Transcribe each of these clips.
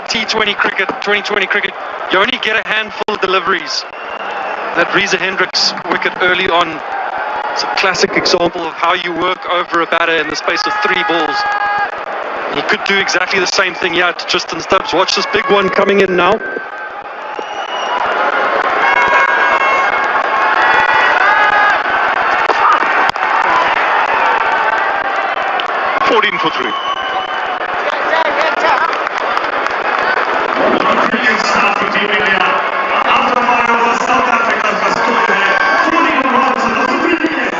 T20 cricket, 2020 cricket, you only get a handful of deliveries. That Reza Hendricks wicket early on, it's a classic example of how you work over a batter in the space of 3 balls. He could do exactly the same thing here to Tristan Stubbs. Watch this big one coming in now. For 3. Brilliant start for Team India. After 5 overs, South Africa has scored ahead. 14 runs and that's brilliant.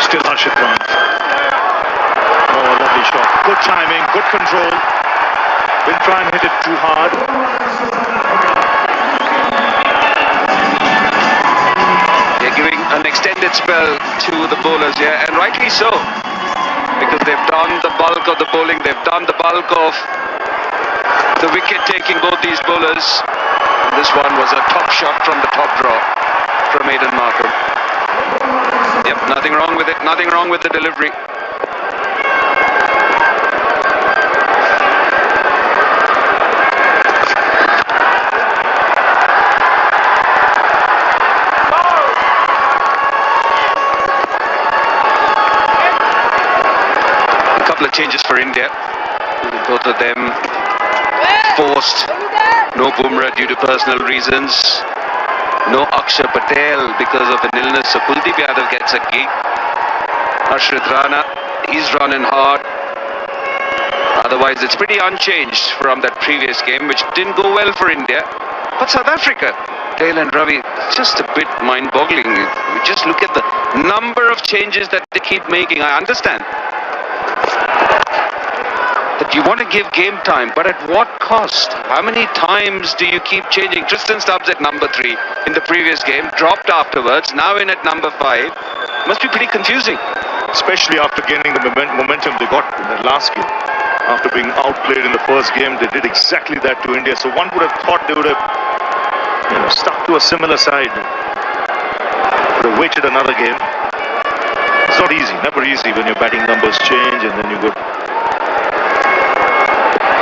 Still Harshit Kant. Oh, lovely shot. Good timing, good control. Didn't try and hit it too hard. They're giving an extended spell to the bowlers here, and rightly so, because they've done the bulk of the bowling, they've done the bulk of the wicket taking, both these bowlers. This one was a top shot from the top draw from Aiden Markram. Yep, nothing wrong with it, nothing wrong with the delivery. A couple of changes for India. Both of them forced. No Bumrah due to personal reasons. No Akshar Patel because of an illness, so Kuldeep Yadav gets a gig. Harshit Rana, he's running hard. Otherwise, it's pretty unchanged from that previous game, which didn't go well for India. But South Africa, Dale and Ravi, just a bit mind-boggling. We just look at the number of changes that they keep making. I understand that you want to give game time, but at what cost? How many times do you keep changing? Tristan Stubbs at number 3 in the previous game, dropped afterwards, now in at number 5. Must be pretty confusing. Especially after gaining the momentum they got in that last game. After being outplayed in the first game, they did exactly that to India. So one would have thought they would have stuck to a similar side. Would have waited another game. It's not easy, never easy when your batting numbers change and then you go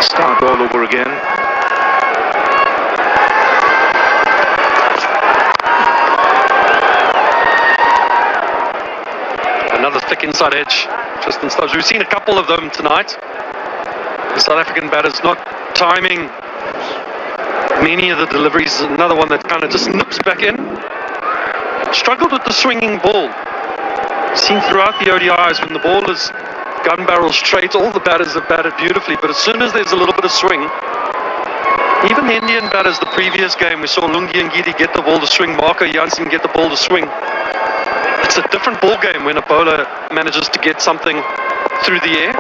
start all over again. Another thick inside edge, Tristan Stubbs. We've seen a couple of them tonight. The South African batters not timing many of the deliveries. Another one that kind of just nips back in. Struggled with the swinging ball. Seen throughout the ODIs when the ball is gun barrel straight, all the batters have batted beautifully, but as soon as there's a little bit of swing, even the Indian batters, the previous game, we saw Lungi Ngidi get the ball to swing, Marco Jansen get the ball to swing. It's a different ball game when a bowler manages to get something through the air.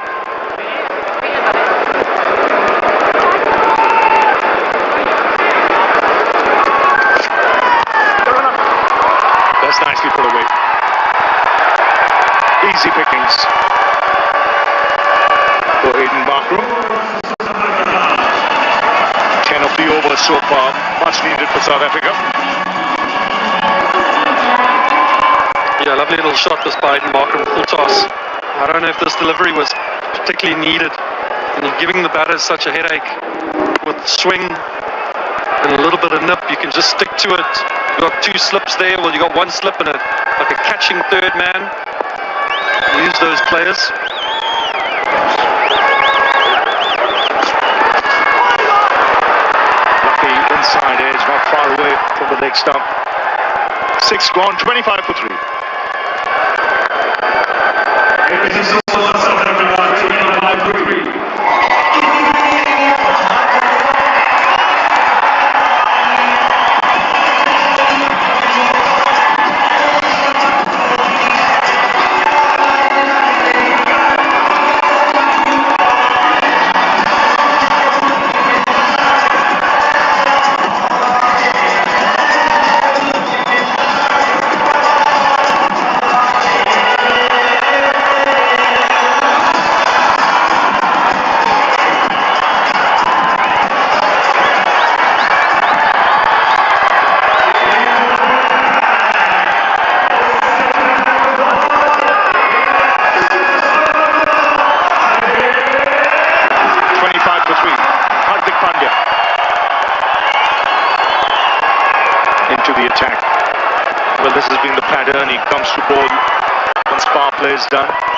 That's nicely put away. Easy pickings for Aiden Markram. 10 of the overs so far, much needed for South Africa. Yeah, lovely little shot this by Aiden Markram, full toss. I don't know if this delivery was particularly needed. And you're giving the batters such a headache with swing and a little bit of nip. You can just stick to it. You got 2 slips there. Well, you got 1 slip and like a catching third man. Use those players. Lucky inside edge, not far away from the leg stump. 6 gone, 25 for 3. the attack. Well, this has been the pattern. He comes to ball once power play is done.